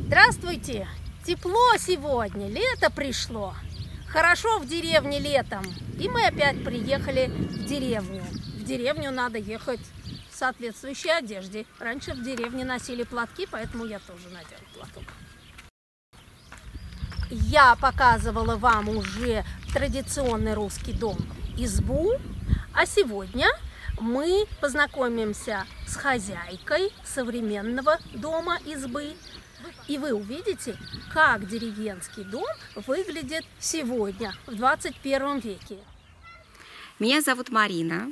Здравствуйте! Тепло сегодня, лето пришло. Хорошо в деревне летом. И мы опять приехали в деревню. В деревню надо ехать в соответствующей одежде. Раньше в деревне носили платки, поэтому я тоже надела платок. Я показывала вам уже традиционный русский дом, избу. А сегодня мы познакомимся с хозяйкой современного дома, избы. И вы увидите, как деревенский дом выглядит сегодня, в 21 веке. Меня зовут Марина,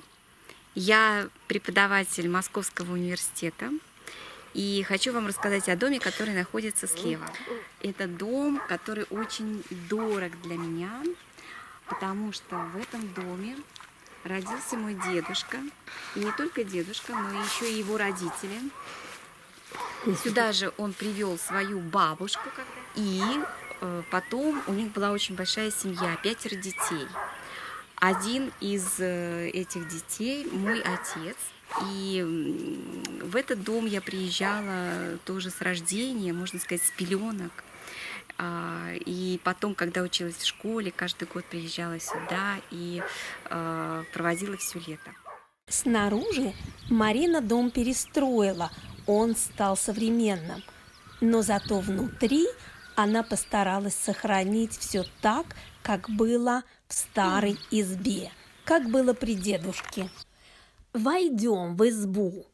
я преподаватель Московского университета. И хочу вам рассказать о доме, который находится слева. Это дом, который очень дорог для меня, потому что в этом доме родился мой дедушка. И не только дедушка, но еще и его родители. Сюда же он привел свою бабушку. И потом у них была очень большая семья, 5 детей. Один из этих детей мой отец. И в этот дом я приезжала тоже с рождения, можно сказать, с пеленок. И потом, когда училась в школе, каждый год приезжала сюда и проводила все лето. Снаружи Марина дом перестроила, он стал современным. Но зато внутри она постаралась сохранить все так, как было в старой избе, как было при дедушке. Войдем в избу.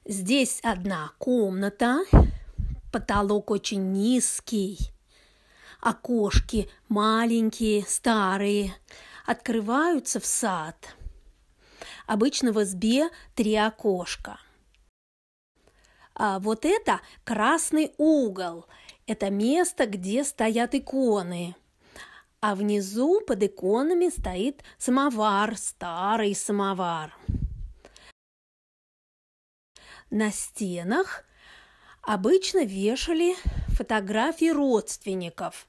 Здесь одна комната, потолок очень низкий, окошки маленькие, старые, открываются в сад. Обычно в избе 3 окошка. А вот это красный угол. Это место, где стоят иконы. А внизу под иконами стоит самовар, старый самовар. На стенах обычно вешали фотографии родственников.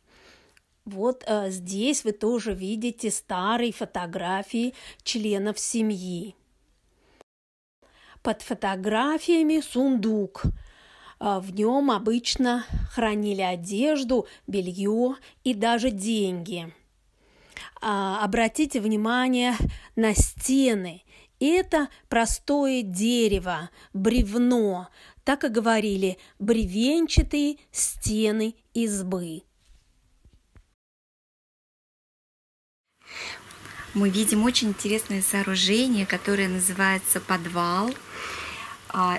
Вот здесь вы тоже видите старые фотографии членов семьи. Под фотографиями сундук. В нем обычно хранили одежду, белье и даже деньги. Обратите внимание на стены. Это простое дерево, бревно. Так и говорили, бревенчатые стены избы. Мы видим очень интересное сооружение, которое называется подвал.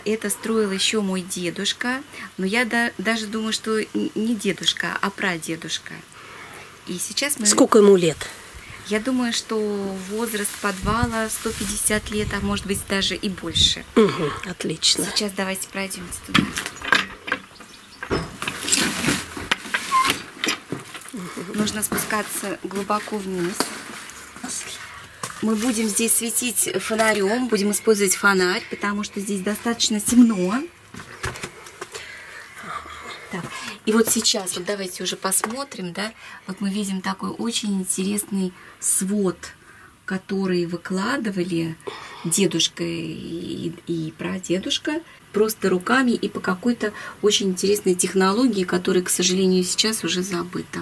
Это строил еще мой дедушка, но я даже думаю, что не дедушка, а прадедушка. И сейчас мы... Сколько ему лет? Я думаю, что возраст подвала 150 лет, а может быть даже и больше. Угу, отлично. Сейчас давайте пройдемте туда. Нужно спускаться глубоко вниз. Мы будем здесь светить фонарем, будем использовать фонарь, потому что здесь достаточно темно. Так. И вот сейчас, вот давайте уже посмотрим, да, вот мы видим такой очень интересный свод, который выкладывали дедушка и прадедушка просто руками и по какой-то очень интересной технологии, которая, к сожалению, сейчас уже забыта.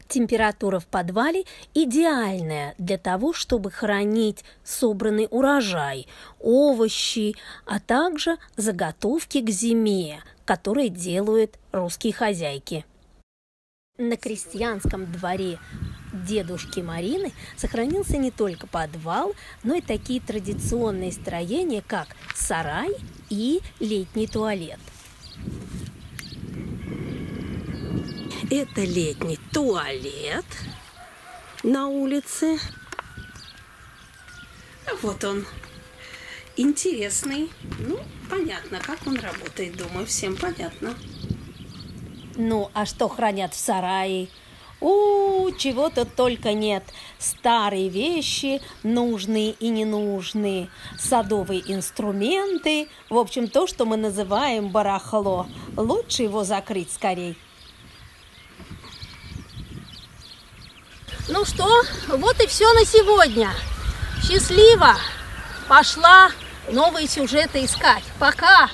Температура в подвале идеальная для того, чтобы хранить собранный урожай, овощи, а также заготовки к зиме, которые делают русские хозяйки. На крестьянском дворе дедушки Марины сохранился не только подвал, но и такие традиционные строения, как сарай и летний туалет. Это летний туалет на улице. Вот он. Интересный. Ну, понятно, как он работает, думаю, всем понятно. Ну, а что хранят в сарае? Чего тут только нет. Старые вещи, нужные и ненужные, садовые инструменты. В общем, то, что мы называем барахло. Лучше его закрыть скорей. Ну что, вот и все на сегодня. Счастливо! Пошла новые сюжеты искать. Пока!